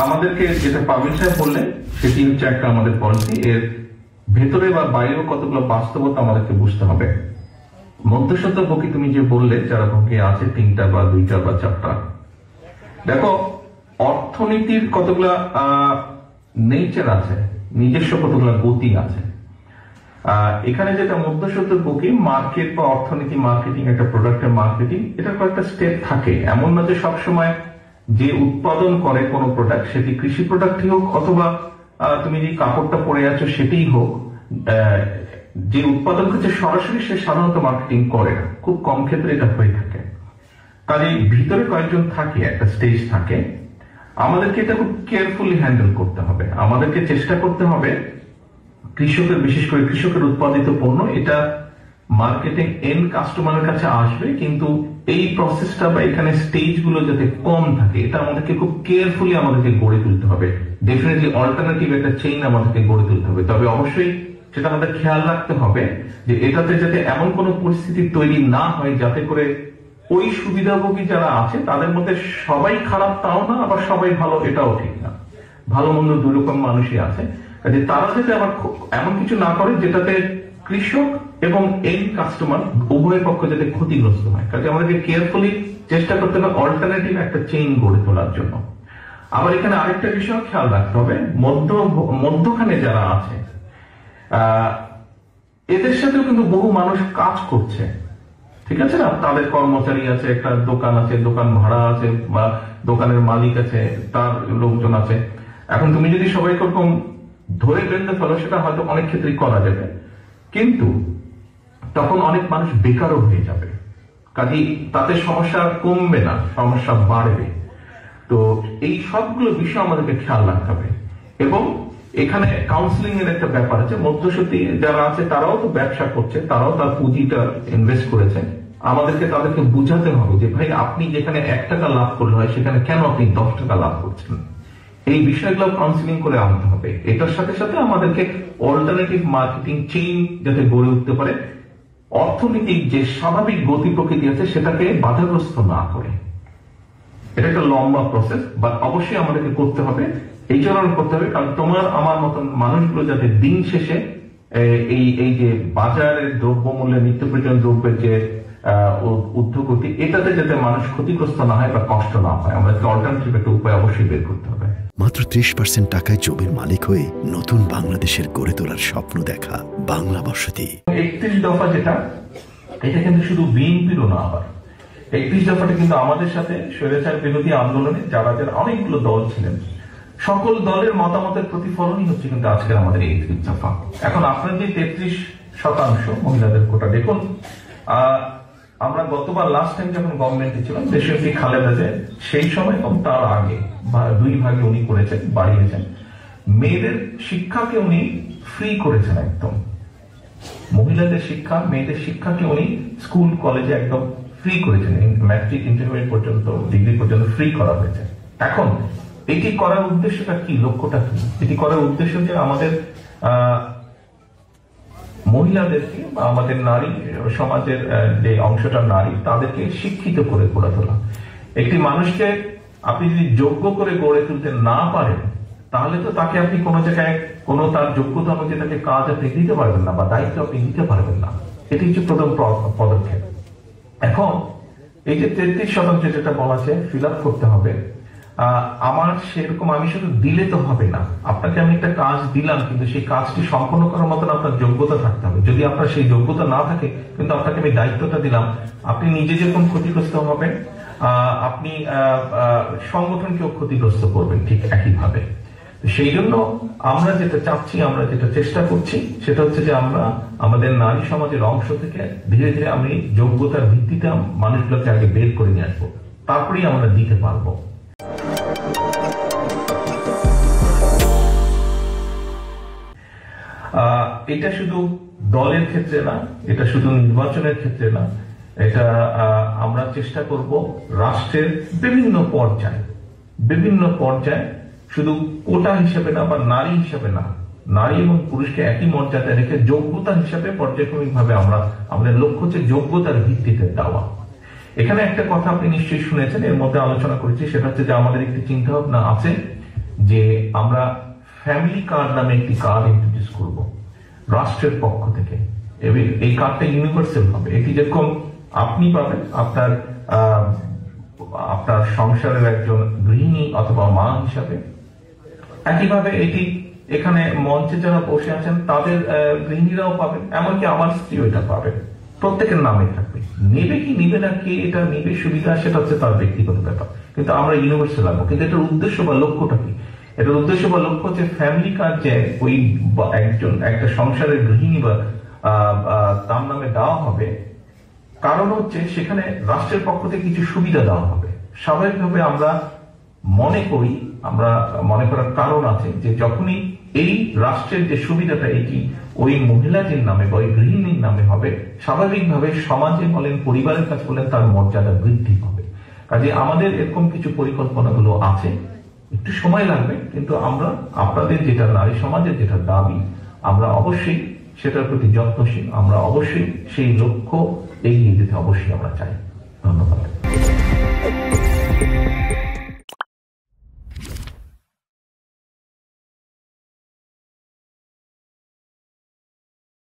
আমাদেরকে যেটা পাবিল সাহেব বললেন সেটি হচ্ছে একটা আমাদের পলিসি, এর ভেতরে বা বাইরেও কতগুলো বাস্তবতা আমাদেরকে বুঝতে হবে। মধ্যসত্ত্ব ভোগী তুমি যে বললে যারা ভোগী আছে 3টা বা 2টা বা 4টা, দেখো অর্থনীতির কতগুলা নেচার আছে, নিজস্ব কতগুলা গতি আছে। এখানে যেটা মধ্যসত্ত্ব ভোগী মার্কেট বা অর্থনীতি, মার্কেটিং, একটা প্রোডাক্টের মার্কেটিং, এটার কয়েকটা স্টেপ থাকে। এমন না যে সবসময় যে উৎপাদন করে কোনো প্রোডাক্ট, সেটি কৃষি প্রোডাক্টই হোক অথবা তুমি যে কাপড়টা পরে আছো সেটাই হোক, যে উৎপাদন করছে সরাসরি সে সাধারণত মার্কেটিং করে না, খুব কম ক্ষেত্রে এটা হয়ে থাকে। কাজে ভিতরে কয়েকজন থাকে, একটা স্টেজ থাকে, আমাদেরকে এটা খুব কেয়ারফুলি হ্যান্ডেল করতে হবে। আমাদেরকে চেষ্টা করতে হবে কৃষকের, বিশেষ করে কৃষকের উৎপাদিত পণ্য এটা মার্কেটিং এন্ড কাস্টমারের কাছে আসবে, কিন্তু এই প্রসেসটা বা এখানে স্টেজ গুলো যাতে কম থাকে, এটা আমাদেরকে খুব কেয়ারফুলি আমাদেরকে গড়ে তুলতে হবে। ডেফিনেটলি অল্টারনেটিভ একটা চেইন আমাদেরকে গড়ে তুলতে হবে, তবে অবশ্যই সেটা আমাদের খেয়াল রাখতে হবে যে এটাতে যাতে এমন কোনো পরিস্থিতি তৈরি না হয় যাতে করে ওই সুবিধাভোগী যারা আছে তাদের মধ্যে সবাই খারাপ তাও না, আবার সবাই ভালো এটাও ঠিক না। ভালো মন্দ দুই রকম মানুষই আছে। কাজে তারা যাতে আবার এমন কিছু না করে যেটাতে কৃষক এবং এন্ড কাস্টমার উভয় পক্ষ যাতে ক্ষতিগ্রস্ত হয়। কাজে আমাদেরকে কেয়ারফুলি চেষ্টা করতে হবে অল্টারনেটিভ একটা চেইন গড়ে তোলার জন্য। আবার এখানে আরেকটা বিষয় খেয়াল রাখতে হবে, মধ্যখানে যারা আছে এদের সাথেও কিন্তু বহু মানুষ কাজ করছে, ঠিক আছে না? তাদের কর্মচারী আছে, একটা দোকান আছে, দোকান ভাড়া আছে, বা দোকানের মালিক আছে, তার লোকজন আছে। এখন তুমি যদি সবাইকে ওরকম ধরে বেঁধে ফেলো সেটা হয়তো অনেক ক্ষেত্রেই করা যাবে, কিন্তু তখন অনেক মানুষ বেকারও হয়ে যাবে। কাজেই তাতে সমস্যা কমবে না, সমস্যা বাড়বে। তো এই সবগুলো বিষয় আমাদেরকে খেয়াল রাখতে হবে। এবং এখানে কাউন্সিলিং এর একটা ব্যাপার আছে। মধ্যসত্ত্ব যারা আছে তারাও তো ব্যবসা করছে, তারাও তার পুঁজিটা ইনভেস্ট করেছে। আমাদেরকে তাদেরকে বুঝাতে হবে যে ভাই আপনি যেখানে 1 টাকা লাভ করলে হয় সেখানে কেন আপনি 10 টাকা লাভ করছেন। এই বিষয়গুলো কাউন্সিলিং করে আনতে হবে। এটার সাথে সাথে আমাদেরকে অল্টারনেটিভ মার্কেটিং চেইন যাতে গড়ে উঠতে পারে, অর্থনীতির যে স্বাভাবিক গতি প্রকৃতি আছে সেটাকে বাধাগ্রস্ত না করে। এটা একটা লম্বা প্রসেস, বাট অবশ্যই আমাদেরকে করতে হবে, এই জন্য করতে হবে কারণ তোমার আমার মতন মানুষগুলো যাতে দিন শেষে এই যে বাজারের দ্রব্যমূল্যের, নিত্য প্রয়োজনীয় দ্রব্যের যে ঊর্ধ্বগতি, এটাতে যাতে মানুষ ক্ষতিগ্রস্ত না হয় বা কষ্ট না হয়, আমাদেরকে অল্টারনেটিভ একটা উপায় অবশ্যই বের করতে হবে। মাত্র 30% টাকায় জমির মালিক হয়ে নতুন বাংলাদেশের গড়ে তোলার স্বপ্ন দেখা বাংলা বসতি। 31 দফা যেটা, এটা কিন্তু শুধু বিএনপিরও না, আবার 31 দফাটা কিন্তু আমাদের সাথে স্বৈরাচার বিরোধী আন্দোলনে যারা যারা অনেকগুলো দল ছিলেন, সকল দলের মতামতের প্রতিফলনই হচ্ছে কিন্তু আজকের আমাদের 31 দফা। এখন আপনার যে 33% মহিলাদের কোটা, দেখুন আমরা গতবার লাস্ট টাইম যখন গভর্নমেন্টে ছিলাম দেশনেত্রী খালেদা জিয়া, সেই সময় এবং তার আগে 2 ভাগে উনি করেছেন, বাড়িয়েছেন। মেয়েদের শিক্ষাকে উনি ফ্রি করেছেন একদম, মহিলাদের শিক্ষা, মেয়েদের শিক্ষাকে উনি স্কুল কলেজে একদম ফ্রি করেছেন, ম্যাট্রিক, ইন্টারমিডিয়েট পর্যন্ত, ডিগ্রি পর্যন্ত ফ্রি করা হয়েছে। এখন এটি করার উদ্দেশ্যটা কি, লক্ষ্যটা কি? এটি করার উদ্দেশ্য যে আমাদের মহিলাদেরকে বা আমাদের নারী সমাজের যে অংশটা নারী, তাদেরকে শিক্ষিত করে গড়ে তোলা। একটি মানুষকে আপনি যদি যোগ্য করে গড়ে তুলতে না পারেন, তাহলে তো তাকে আপনি কোনো জায়গায় কোনো তার যোগ্যতা অনুযায়ী তাকে কাজ আপনি দিতে পারবেন না বা দায়িত্ব আপনি দিতে পারবেন না। এটি হচ্ছে প্রথম পদক্ষেপ। এখন এই যে 33% যেটা বলা আছে ফিল আপ করতে হবে, আমার সেরকম আমি শুধু দিলে তো হবে না। আপনাকে আমি একটা কাজ দিলাম, কিন্তু সেই কাজটি সম্পন্ন করার মতন আপনার যোগ্যতা থাকতে হবে। যদি আপনার সেই যোগ্যতা না থাকে, কিন্তু আপনাকে আমি দায়িত্বটা দিলাম, আপনি নিজে যেরকম ক্ষতিগ্রস্ত হবেন, আপনি সংগঠনকেও ক্ষতিগ্রস্ত করবেন ঠিক একইভাবে। সেই জন্য আমরা যেটা চাচ্ছি, আমরা যেটা চেষ্টা করছি, সেটা হচ্ছে যে আমরা আমাদের নারী সমাজের অংশ থেকে ধীরে ধীরে আমি যোগ্যতার ভিত্তিতে মানুষগুলোকে আগে বের করে নিয়ে আসবো, তারপরেই আমরা দিতে পারবো। এটা শুধু দলের ক্ষেত্রে না, এটা শুধু নির্বাচনের ক্ষেত্রে না, এটা আমরা চেষ্টা করব রাষ্ট্রের বিভিন্ন পর্যায়ে শুধু কোটা হিসেবে না বা নারী হিসেবে না, নারী এবং পুরুষকে একই মর্যাদায় রেখে যোগ্যতা হিসেবে পর্যায়ক্রমিক ভাবে আমরা আমাদের লক্ষ্য হচ্ছে যোগ্যতার ভিত্তিতে দেওয়া। এখানে একটা কথা আপনি নিশ্চয়ই শুনেছেন, এর মধ্যে আলোচনা করেছি, সেটা হচ্ছে যে আমাদের একটি চিন্তা ভাবনা আছে যে আমরা ফ্যামিলি কার্ড নামে একটি কার্ড ইন্ট্রোডিউস করব রাষ্ট্রের পক্ষ থেকে। এই কার্ডটা ইউনিভার্সাল হবে। এটি যেরকম আপনি পাবেন আপনার আপনার সংসারের একজন গৃহিণী অথবা মা হিসাবে, একইভাবে এটি এখানে মঞ্চে যারা বসে আছেন তাদের গৃহিণীরাও পাবেন, এমনকি আমার স্ত্রীও এটা পাবেন। প্রত্যেকের নামে থাকবে। নেবে কি নিবে না, কে এটা নিবে সুবিধা, সেটা হচ্ছে তার ব্যক্তিগত ব্যাপার, কিন্তু আমরা ইউনিভার্সাল আনবো। কিন্তু এটার উদ্দেশ্য বা লক্ষ্যটা কি? এটার উদ্দেশ্য বা লক্ষ্য হচ্ছে ফ্যামিলি কার্ড যে ওই একটা সংসারের গৃহিণী বা তার নামে দেওয়া হবে, কারণ হচ্ছে সেখানে রাষ্ট্রের পক্ষ থেকে কিছু সুবিধা দেওয়া হবে। স্বাভাবিকভাবে আমরা মনে করার কারণ আছে যে যখনই এই রাষ্ট্রের যে সুবিধাটা এটি ওই মহিলাটির নামে বা ওই গৃহিণীর নামে হবে, স্বাভাবিকভাবে সমাজে বলেন, পরিবারের কাছে বলেন, তার মর্যাদা বৃদ্ধি হবে। কাজে আমাদের এরকম কিছু পরিকল্পনাগুলো আছে, একটু সময় লাগবে, কিন্তু আমরা আপনাদের যেটা নারী সমাজের যেটা দাবি, আমরা অবশ্যই সেটার প্রতি যত্নশীল। আমরা অবশ্যই সেই লক্ষ্য এগিয়ে যেতে অবশ্যই আমরা চাই। ধন্যবাদ।